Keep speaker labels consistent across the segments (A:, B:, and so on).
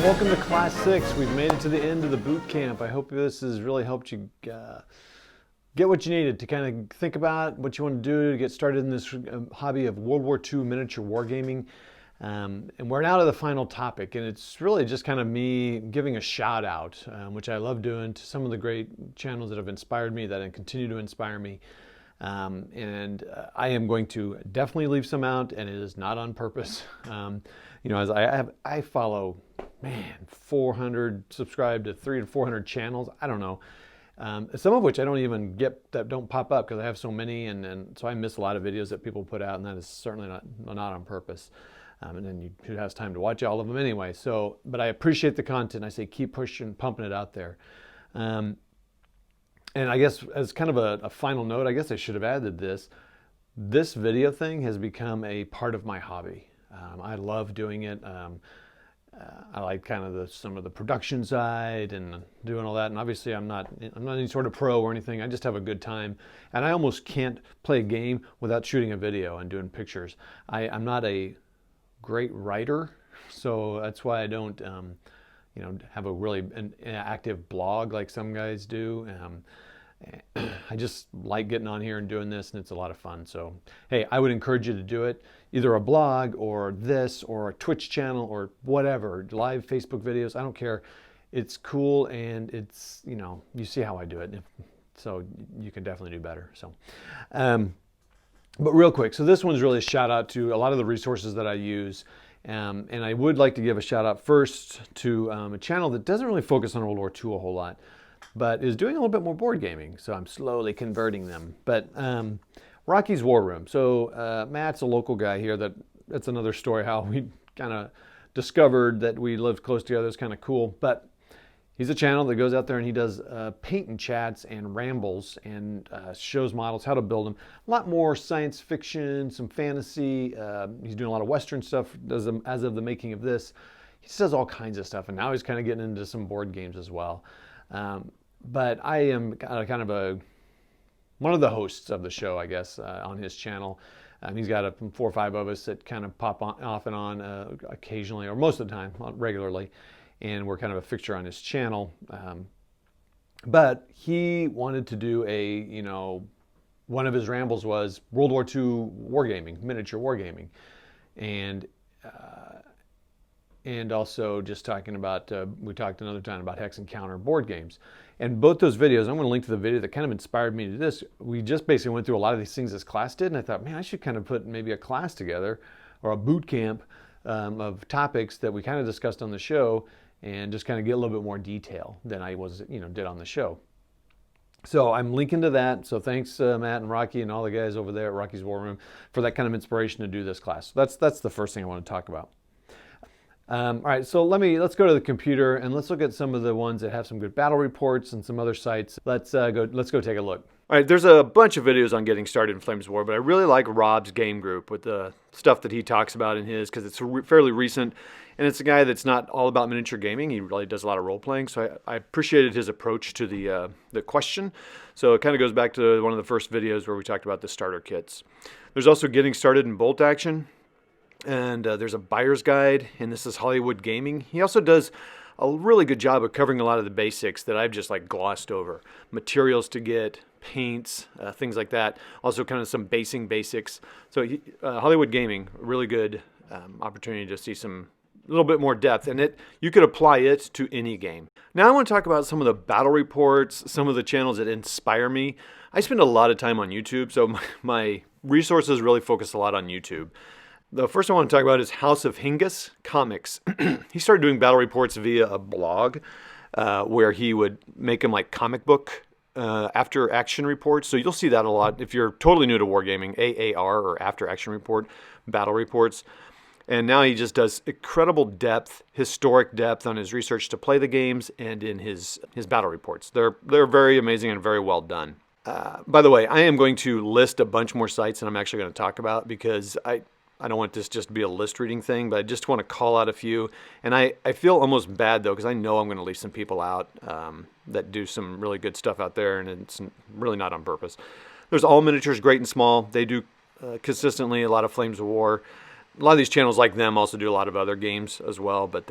A: Welcome to Class 6. We've made it to the end of the boot camp. I hope this has really helped you get what you needed to kind of think about what you want to do to get started in this hobby of World War II miniature wargaming. And we're now to the final topic, and it's really just kind of me giving a shout out, which I love doing, to some of the great channels that have inspired me, that continue to inspire me. I am going to definitely leave some out, and it is not on purpose. You know, as I follow, man, 400 subscribed to 300 to 400 channels. I don't know. Some of which I don't even get, that don't pop up because I have so many, and so I miss a lot of videos that people put out, and that is certainly not on purpose. And then who has time to watch all of them anyway? So, but I appreciate the content. I say keep pushing, pumping it out there. And I guess as kind of a final note, I guess I should have added this. This video thing has become a part of my hobby. I love doing it. I like kind of some of the production side and doing all that. And obviously I'm not any sort of pro or anything. I just have a good time. And I almost can't play a game without shooting a video and doing pictures. I'm not a great writer, so that's why I don't you know, have a really an active blog like some guys do. I just like getting on here and doing this, and it's a lot of fun. So hey, I would encourage you to do it, either a blog or this or a Twitch channel or whatever, live Facebook videos, I don't care. It's cool, and it's, you know, you see how I do it, so you can definitely do better. So but real quick, so this one's really a shout out to a lot of the resources that I use. And I would like to give a shout out first to a channel that doesn't really focus on World War II a whole lot, but is doing a little bit more board gaming. So I'm slowly converting them. But Rocky's War Room. So Matt's a local guy here. That's another story, how we kind of discovered that we lived close together. It's kind of cool. But he's a channel that goes out there and he does paint and chats and rambles and shows models how to build them. A lot more science fiction, some fantasy. He's doing a lot of Western stuff as of the making of this. He does all kinds of stuff, and now he's kind of getting into some board games as well. But I am kind of one of the hosts of the show, I guess, on his channel. He's got 4 or 5 of us that kind of pop on, off and on occasionally, or most of the time, regularly. And we're kind of a fixture on his channel. But he wanted to do you know, one of his rambles was World War II wargaming, miniature wargaming. And also just talking about, we talked another time about Hex Encounter board games. And both those videos, I'm going to link to the video that kind of inspired me to this. We just basically went through a lot of these things this class did, and I thought, man, I should kind of put maybe a class together, or a boot camp of topics that we kind of discussed on the show, and just kind of get a little bit more detail than I did on the show. So I'm linking to that. So thanks Matt and Rocky and all the guys over there at Rocky's War Room for that kind of inspiration to do this class. So that's the first thing I want to talk about. All right, so let's go to the computer and let's look at some of the ones that have some good battle reports and some other sites. Let's go take a look. All right, there's a bunch of videos on getting started in Flames of War, but I really like Rob's game group with the stuff that he talks about in his, because it's fairly recent, and it's a guy that's not all about miniature gaming. He really does a lot of role playing, so I appreciated his approach to the question. So it kind of goes back to one of the first videos where we talked about the starter kits. There's also getting started in bolt action. And there's a buyer's guide, and this is Hollywood Gaming. He also does a really good job of covering a lot of the basics that I've just like glossed over. Materials to get, paints, things like that. Also kind of some basics. So Hollywood Gaming, really good opportunity to see a little bit more depth, and you could apply it to any game. Now I want to talk about some of the battle reports, some of the channels that inspire me. I spend a lot of time on YouTube, so my resources really focus a lot on YouTube. The first I want to talk about is House of Hingis Comics. He started doing battle reports via a blog where he would make them like comic book after action reports. So you'll see that a lot if you're totally new to wargaming, AAR, or after action report battle reports. And now he just does incredible depth, historic depth on his research to play the games and in his battle reports. They're very amazing and very well done. By the way, I am going to list a bunch more sites that I'm actually going to talk about, because I don't want this just to be a list reading thing, but I just want to call out a few. And I feel almost bad, though, because I know I'm going to leave some people out that do some really good stuff out there, and it's really not on purpose. There's All Miniatures, Great and Small. They do consistently a lot of Flames of War. A lot of these channels like them also do a lot of other games as well, but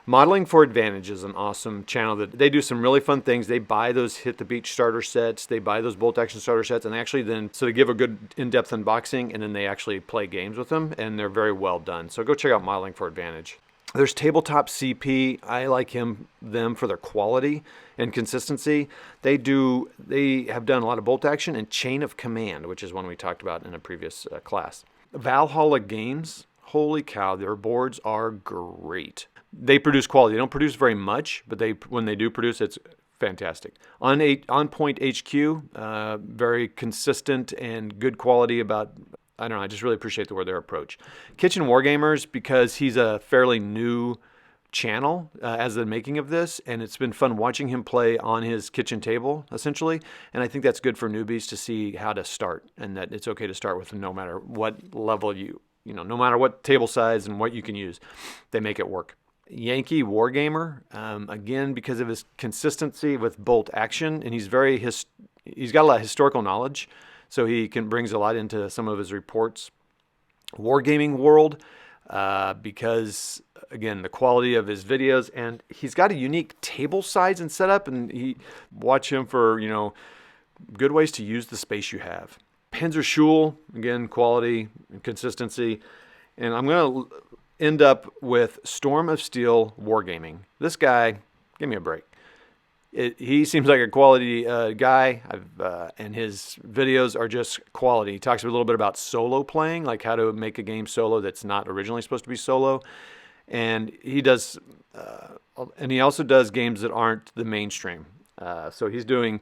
A: Modeling for Advantage is an awesome channel that they do some really fun things. They buy those Hit the Beach starter sets, they buy those bolt action starter sets, and they actually then, so they give a good in-depth unboxing, and then they actually play games with them, and they're very well done. So go check out Modeling for Advantage. There's Tabletop CP. I like them for their quality and consistency. They have done a lot of bolt action and Chain of Command, which is one we talked about in a previous class. Valhalla Games, holy cow, their boards are great. They produce quality. They don't produce very much, but when they do produce, it's fantastic. On Point HQ, very consistent and good quality about, I don't know, I just really appreciate their approach. Kitchen Wargamers, because he's a fairly new channel as the making of this, and it's been fun watching him play on his kitchen table, essentially. And I think that's good for newbies to see how to start, and that it's okay to start with no matter what level no matter what table size and what you can use, they make it work. Yankee Wargamer, again, because of his consistency with bolt action, and he's got a lot of historical knowledge, so he brings a lot into some of his reports. Wargaming World, because again, the quality of his videos, and he's got a unique table size and setup, and watch him for good ways to use the space you have. Panzer Schul, again, quality and consistency, and I'm gonna end up with Storm of Steel Wargaming. This guy, give me a break. He seems like a quality guy, and his videos are just quality. He talks a little bit about solo playing, like how to make a game solo that's not originally supposed to be solo. And he also does games that aren't the mainstream. So he's doing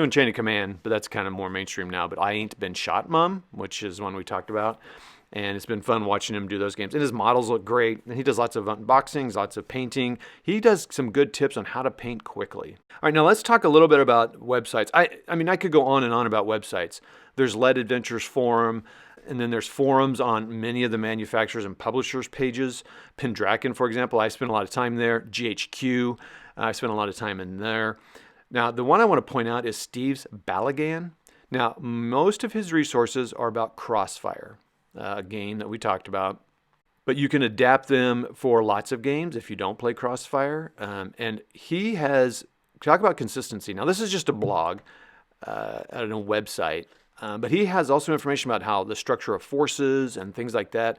A: Chain of Command, but that's kind of more mainstream now. But I Ain't Been Shot Mum, which is one we talked about. And it's been fun watching him do those games. And his models look great. And he does lots of unboxings, lots of painting. He does some good tips on how to paint quickly. All right, now let's talk a little bit about websites. I mean, I could go on and on about websites. There's Lead Adventures Forum, and then there's forums on many of the manufacturers and publishers' pages. Pendragon, for example, I spent a lot of time there. GHQ, I spent a lot of time in there. Now, the one I want to point out is Steve's Balagan. Now, most of his resources are about Crossfire, a game that we talked about, but you can adapt them for lots of games if you don't play Crossfire. And he has, talk about consistency. Now, this is just a blog, a website, but he has also information about how the structure of forces and things like that.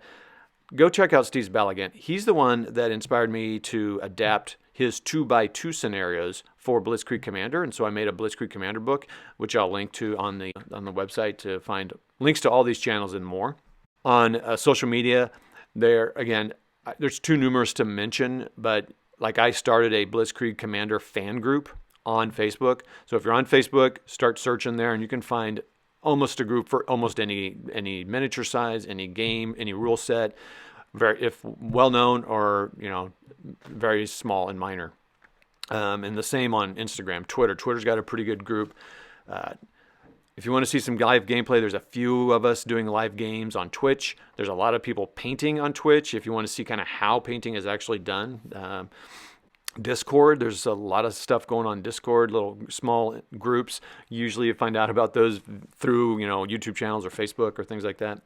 A: Go check out Steve's Balagan. He's the one that inspired me to adapt his 2x2 scenarios for Blitzkrieg Commander, and so I made a Blitzkrieg Commander book, which I'll link to on the website to find links to all these channels and more. On social media, there's too numerous to mention, but like I started a Blitzkrieg Commander fan group on Facebook. So if you're on Facebook, start searching there, and you can find almost a group for almost any miniature size, any game, any rule set, if well known or very small and minor. And the same on Instagram, Twitter. Twitter's got a pretty good group. If you want to see some live gameplay, there's a few of us doing live games on Twitch. There's a lot of people painting on Twitch. If you want to see kind of how painting is actually done. Discord, there's a lot of stuff going on Discord, little small groups. Usually you find out about those through YouTube channels or Facebook or things like that.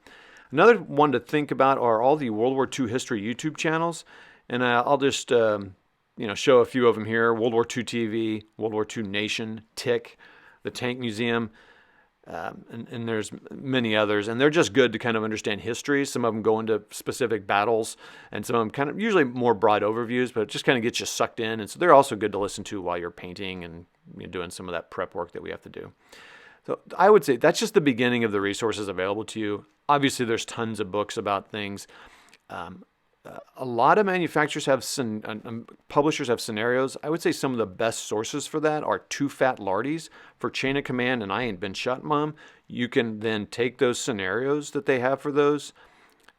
A: Another one to think about are all the World War II history YouTube channels. And I'll just show a few of them here. World War II TV, World War II Nation, Tick, the Tank Museum, and there's many others. And they're just good to kind of understand history. Some of them go into specific battles, and some of them kind of usually more broad overviews, but it just kind of gets you sucked in. And so they're also good to listen to while you're painting and doing some of that prep work that we have to do. So I would say that's just the beginning of the resources available to you. Obviously, there's tons of books about things. A lot of manufacturers have publishers have scenarios. I would say some of the best sources for that are Too Fat Lardies for Chain of Command and I Ain't Been Shot Mum. You can then take those scenarios that they have for those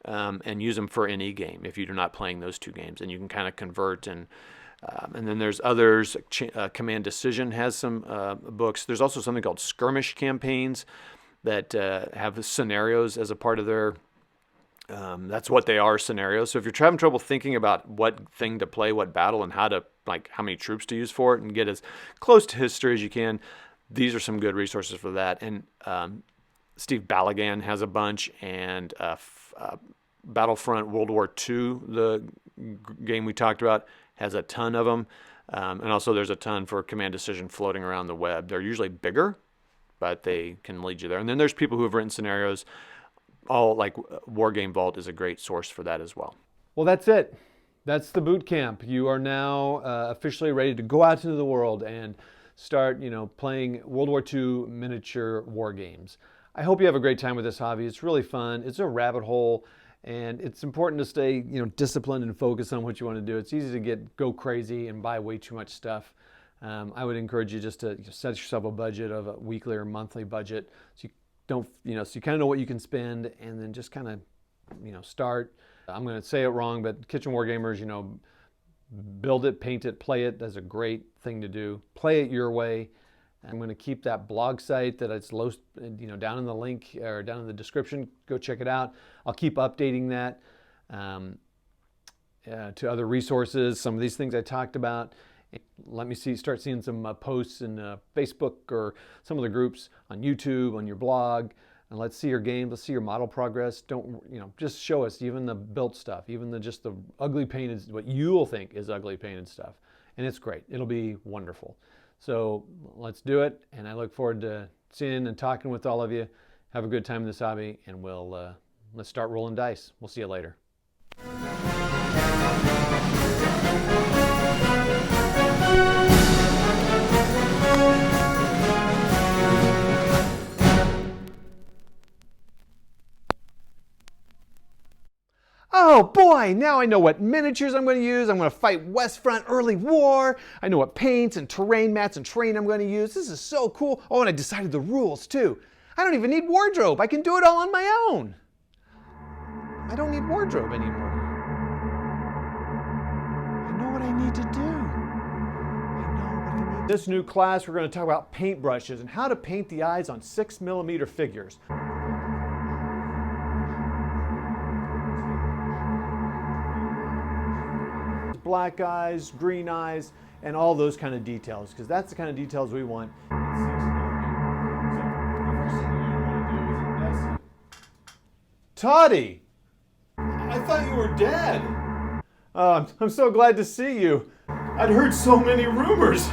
A: and use them for any game if you're not playing those two games, and you can kind of convert and then there's others. Command Decision has some books. There's also something called Skirmish Campaigns that have scenarios as a part of their. That's what they are, scenarios. So if you're having trouble thinking about what thing to play, what battle, and how many troops to use for it, and get as close to history as you can, these are some good resources for that. And Steve Balagan has a bunch, and Battlefront World War II, the game we talked about, has a ton of them. And also there's a ton for Command Decision floating around the web. They're usually bigger, but they can lead you there. And then there's people who have written scenarios. All like Wargame Vault is a great source for that as well. Well, that's it. That's the boot camp. You are now officially ready to go out into the world and start, playing World War II miniature war games. I hope you have a great time with this hobby. It's really fun. It's a rabbit hole, and it's important to stay, disciplined and focused on what you want to do. It's easy to go crazy and buy way too much stuff. I would encourage you just to set yourself a budget of a weekly or monthly budget, so you don't, so you kind of know what you can spend, and then just kind of, start. I'm going to say it wrong, but Kitchen Wargamers, build it, paint it, play it. That's a great thing to do. Play it your way. I'm going to keep that blog site that it's down in the link or down in the description. Go check it out. I'll keep updating that to other resources. Some of these things I talked about. Let me start seeing some posts in Facebook or some of the groups on YouTube, on your blog. And let's see your games. Let's see your model progress. Don't, just show us even the built stuff, even just the ugly painted, what you'll think is ugly painted stuff. And it's great. It'll be wonderful. So let's do it. And I look forward to seeing and talking with all of you. Have a good time in this hobby, and let's start rolling dice. We'll see you later. Oh boy, now I know what miniatures I'm going to use. I'm going to fight West Front early war. I know what paints and terrain mats and terrain I'm going to use. This is so cool. Oh, and I decided the rules too. I don't even need wardrobe. I can do it all on my own. I don't need wardrobe anymore. I know what I need to do. This new class, we're going to talk about paintbrushes and how to paint the eyes on 6mm figures. Black eyes, green eyes, and all those kind of details, because that's the kind of details we want. Toddy! I thought you were dead. I'm so glad to see you. I'd heard so many rumors.